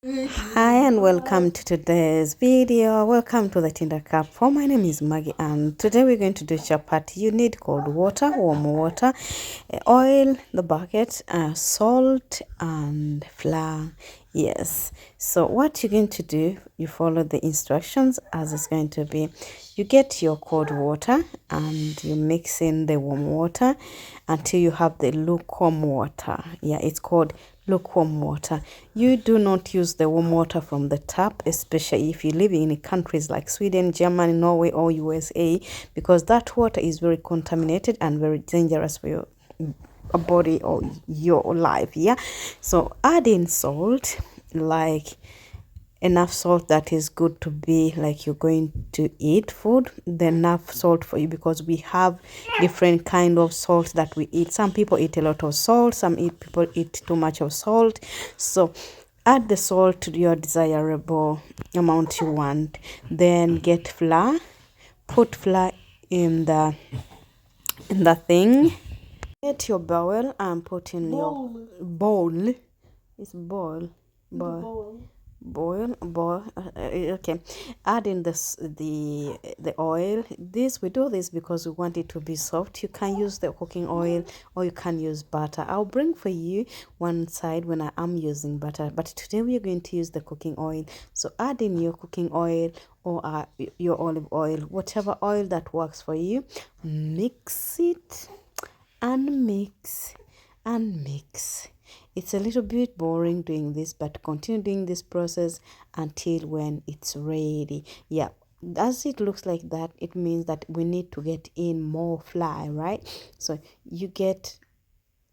Hi and welcome to today's video. Welcome to the Tinder Cup. My name is Maggie and today we're going to do chapati. You need cold water, warm water, oil, the bucket, salt and flour. Yes. So what you're going to do, you follow the instructions as it's going to be. You get your cold water and you mix in the warm water until you have the lukewarm water. Yeah, it's called lukewarm water. You do not use the warm water from the tap, especially if you live in countries like Sweden, Germany, Norway or USA, because that water is very contaminated and very dangerous for your body or your life. Yeah, so add in salt, like enough salt that is good to be like you're going to eat food, the enough salt for you, because we have different kind of salt that we eat. Some people eat a lot of salt, people eat too much of salt. So add the salt to your desirable amount you want. Then get flour, put flour in the thing. Get your bowl and put in your bowl. It's boil. Okay, add in the oil. We do this because we want it to be soft. You can use the cooking oil or you can use butter. I'll bring for you one side when I am using butter, but today we are going to use the cooking oil. So add in your cooking oil or your olive oil, whatever oil that works for you. Mix it and mix. It's a little bit boring doing this, but continue doing this process until when it's ready. Yeah, as it looks like that, it means that we need to get in more flour, right? So you get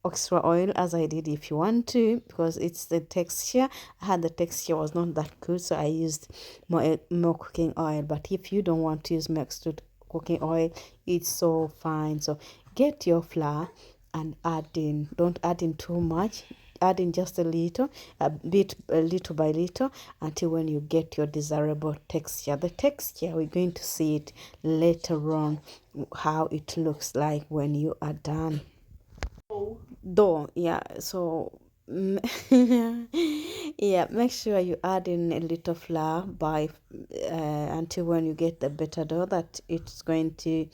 extra oil as I did if you want to, because it's the texture. I had the texture was not that good, so I used more cooking oil. But if you don't want to use mixed cooking oil, it's so fine. So get your flour and add in, don't add in too much, add in just a little little by little until when you get your desirable texture. The texture, we're going to see it later on, how it looks like when you are done. Dough, yeah. So yeah, make sure you add in a little flour by until when you get the better dough that it's going to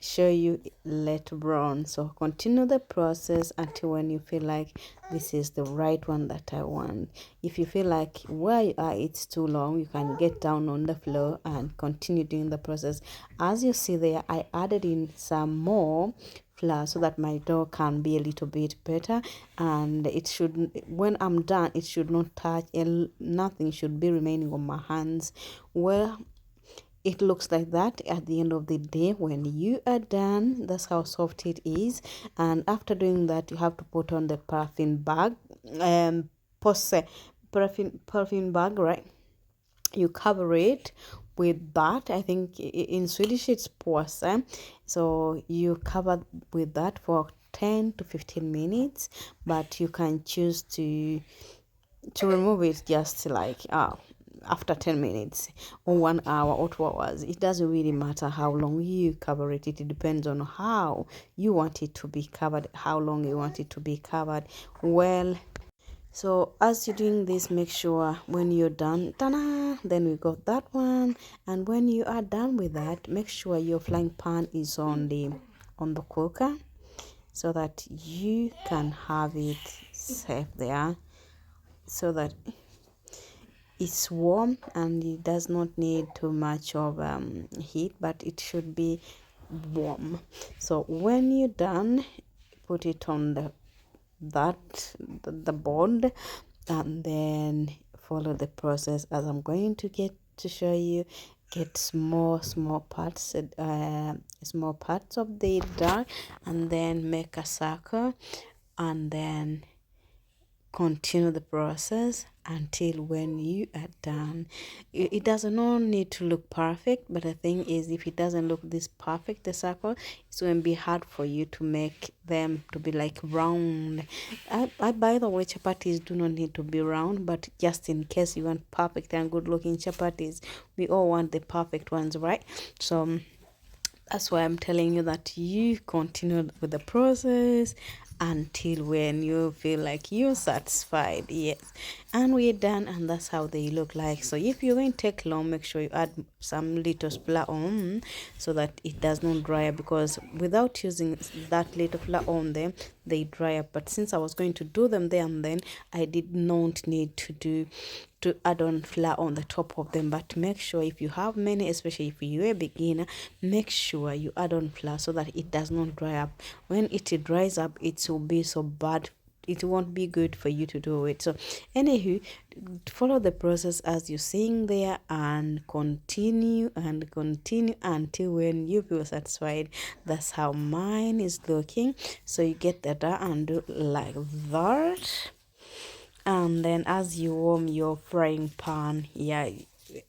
show you later on. So continue the process until when you feel like this is the right one that I want. If you feel like where you are it's too long, you can get down on the floor and continue doing the process. As you see there, I added in some more flour so that my dough can be a little bit better, and it should, when I'm done, it should not touch, and nothing should be remaining on my hands. Well, it looks like that at the end of the day when you are done. That's how soft it is. And after doing that, you have to put on the paraffin bag, pose paraffin bag, right? You cover it with that. I think in Swedish it's påse. So you cover with that for 10 to 15 minutes, but you can choose to remove it just like after 10 minutes or 1 hour or 2 hours. It doesn't really matter how long you cover it. It depends on how you want it to be covered, how long you want it to be covered. Well, so as you're doing this, make sure when you're done, ta-da, then we got that one. And when you are done with that, make sure your frying pan is on the cooker so that you can have it safe there, so that it's warm and it does not need too much of heat, but it should be warm. So when you're done, put it on the board, and then follow the process as I'm going to get to show you. Get small parts of the dough, and then make a circle, and then continue the process until when you are done. It does not need to look perfect, but the thing is, if it doesn't look this perfect, the circle, it's going to be hard for you to make them to be like round. By the way, chapatis do not need to be round, but just in case you want perfect and good looking chapatis, we all want the perfect ones, right? So that's why I'm telling you that you continue with the process until when you feel like you're satisfied. Yes, and we're done, and that's how they look like. So if you're going to take long, make sure you add some little flour on so that it does not dry up, because without using that little flour on them, they dry up. But since I was going to do them there and then, I did not need to add on flour on the top of them. But make sure if you have many, especially if you're a beginner, make sure you add on flour so that it does not dry up. When it dries up, it will be so bad, it won't be good for you to do it. So anywho, follow the process as you're seeing there, and continue until when you feel satisfied. That's how mine is looking. So you get that and do like that. And then as you warm your frying pan, yeah,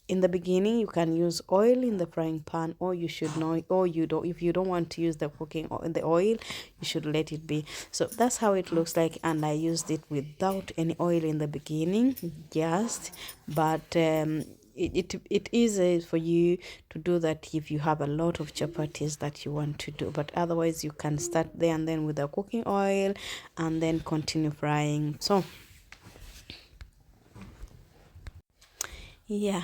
in the beginning you can use oil in the frying pan, or you should know, or you don't, if you don't want to use the cooking or the oil, you should let it be. So that's how it looks like, and I used it without any oil in the beginning, just. But it is for you to do that if you have a lot of chapatis that you want to do. But otherwise you can start there and then with the cooking oil and then continue frying. So yeah,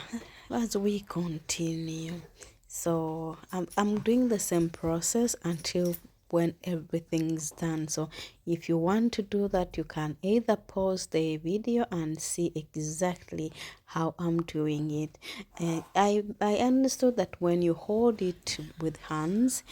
as we continue, so I'm doing the same process until when everything's done. So if you want to do that, you can either pause the video and see exactly how I'm doing it. And I understood that when you hold it with hands,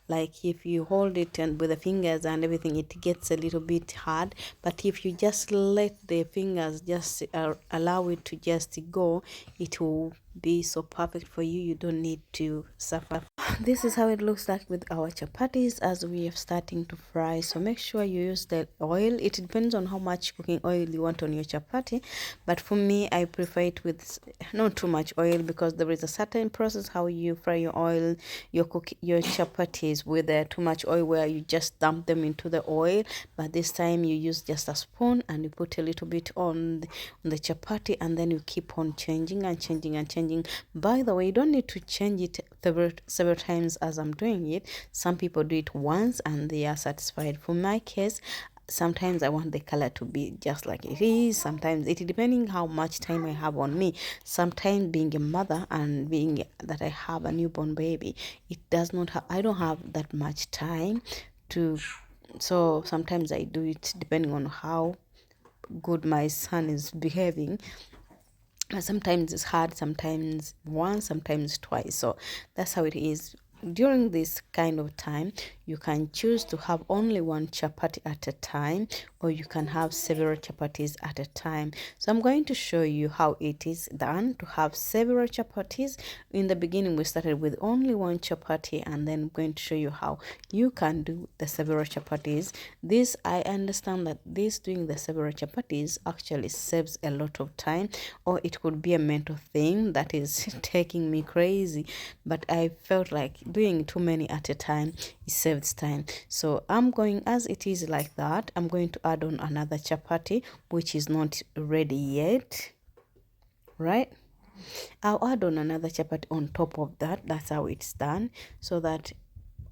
like if you hold it and with the fingers and everything, it gets a little bit hard. But if you just let the fingers just allow it to just go, it will be so perfect for you. You don't need to suffer. This is how it looks like with our chapatis as we are starting to fry. So make sure you use the oil. It depends on how much cooking oil you want on your chapati, but for me, I prefer it with not too much oil, because there is a certain process how you fry your oil, your chapatis with too much oil, where you just dump them into the oil. But this time you use just a spoon and you put a little bit on the chapati, and then you keep on changing and changing and changing. By the way, you don't need to change it several times as I'm doing it. Some people do it once and they are satisfied. For my case, sometimes I want the color to be just like it is. Sometimes it depending how much time I have on me. Sometimes being a mother and being that I have a newborn baby, it does not have, I don't have that much time to, so sometimes I do it depending on how good my son is behaving. Sometimes it's hard, sometimes once, sometimes twice. So that's how it is. During this kind of time, you can choose to have only one chapati at a time, or you can have several chapatis at a time. So I'm going to show you how it is done to have several chapatis. In the beginning, we started with only one chapati, and then I'm going to show you how you can do the several chapatis. This, I understand that this doing the several chapatis actually saves a lot of time, or it could be a mental thing that is taking me crazy, but I felt like doing too many at a time, it saves time. So I'm going, as it is like that, I'm going to add on another chapati which is not ready yet, right? I'll add on another chapati on top of that. That's how it's done, so that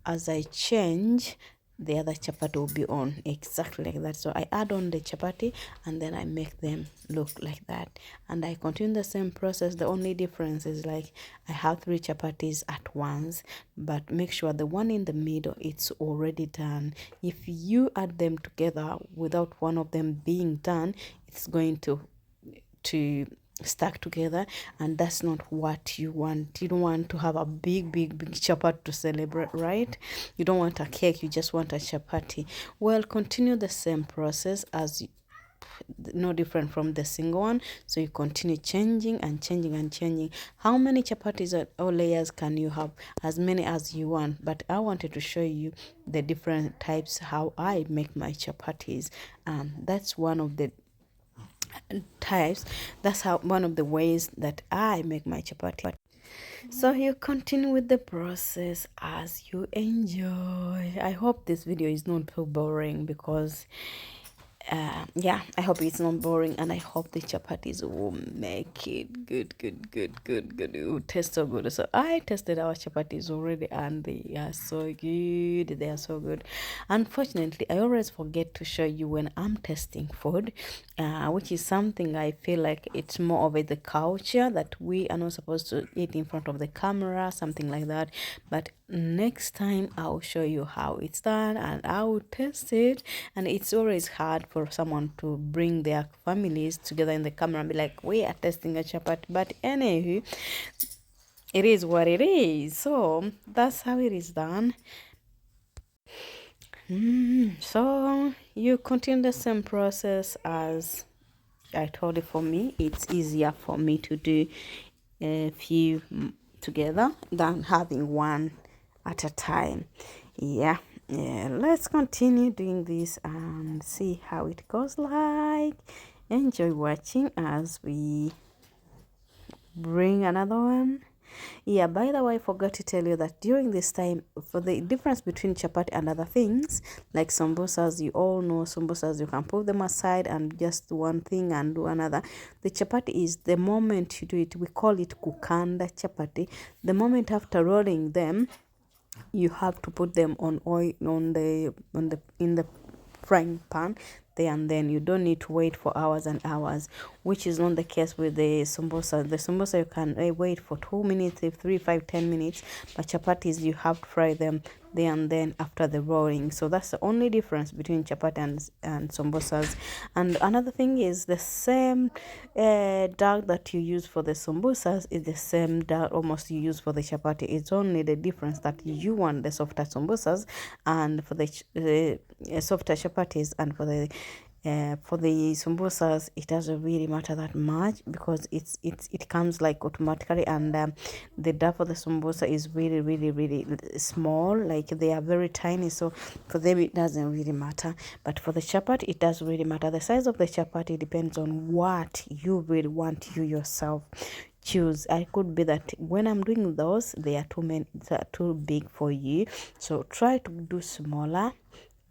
as I change, the other chapati will be on exactly like that. So I add on the chapati and then I make them look like that, and I continue the same process. The only difference is like I have 3 chapatis at once, but make sure the one in the middle, it's already done. If you add them together without one of them being done, it's going to stuck together, and that's not what you want. You don't want to have a big chapati to celebrate, right? You don't want a cake, you just want a chapati. Well, continue the same process as no different from the single one. So you continue changing and changing and changing. How many chapatis or layers can you have? As many as you want, but I wanted to show you the different types how I make my chapatis. That's one of the types. That's how one of the ways that I make my chapati. So you continue with the process as you enjoy. I hope this video is not so boring, because Yeah, I hope it's not boring, and I hope the chapatis will make it good. It will taste so good. So I tested our chapatis already, and they are so good. They are so good. Unfortunately, I always forget to show you when I'm testing food, which is something I feel like it's more of the culture that we are not supposed to eat in front of the camera, something like that. But next time I'll show you how it's done, and I will test it. And it's always hard for someone to bring their families together in the camera and be like, we are testing a chapati. But anyway, it is what it is. So that's how it is done. So you continue the same process as I told you. For me, it's easier for me to do a few together than having one at a time. Yeah, let's continue doing this and see how it goes like. Enjoy watching as we bring another one. Yeah, by the way, I forgot to tell you that during this time, for the difference between chapati and other things like sambosas, you all know sambosas, you can put them aside and just do one thing and do another. The chapati is the moment you do it, we call it kukanda chapati. The moment after rolling them, you have to put them on oil in the frying pan there and then. You don't need to wait for hours and hours, which is not the case with the sambosa. The sambosa you can wait for 2 minutes, if 3, 5, 10 minutes, but chapatis you have to fry them there and then after the rolling. So that's the only difference between chapati and sambosas. And another thing is the same dough that you use for the sambosas is the same dough almost you use for the chapati. It's only the difference that you want the softer sambosas, and for the softer chapatis, and for the sambosas it doesn't really matter that much because it comes like automatically. And the dough for the sambosa is really small, like they are very tiny, so for them it doesn't really matter. But for the chapati it does really matter. The size of the chapati depends on what you really want, you yourself choose. I could be that when I'm doing those, they are too big for you, so try to do smaller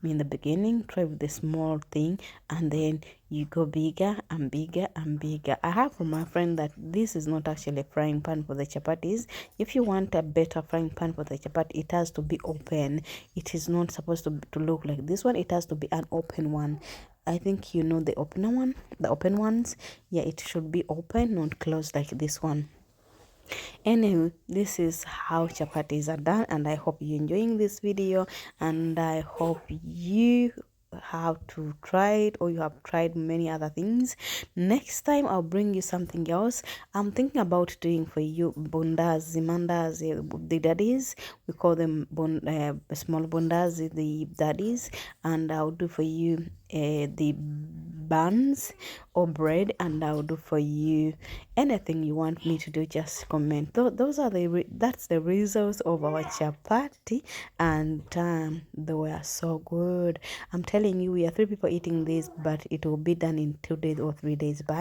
in the beginning. Try with the small thing, and then you go bigger and bigger and bigger. I have from my friend that this is not actually a frying pan for the chapatis. If you want a better frying pan for the chapati, it has to be open. It is not supposed to look like this one. It has to be an open one. I think you know the open ones. Yeah, it should be open, not closed like this one. Anyway, this is how chapatis are done, and I hope you're enjoying this video, and I hope you have to try it, or you have tried many other things. Next time I'll bring you something else. I'm thinking about doing for you mandazi, the daddies, we call them small bondazi, the daddies. And I'll do for you the buns or bread, and I'll do for you anything you want me to do. Just comment. Those are that's the results of our chapati, and they were so good. I'm telling you, we are 3 people eating this, but it will be done in 2 days or 3 days. Bye.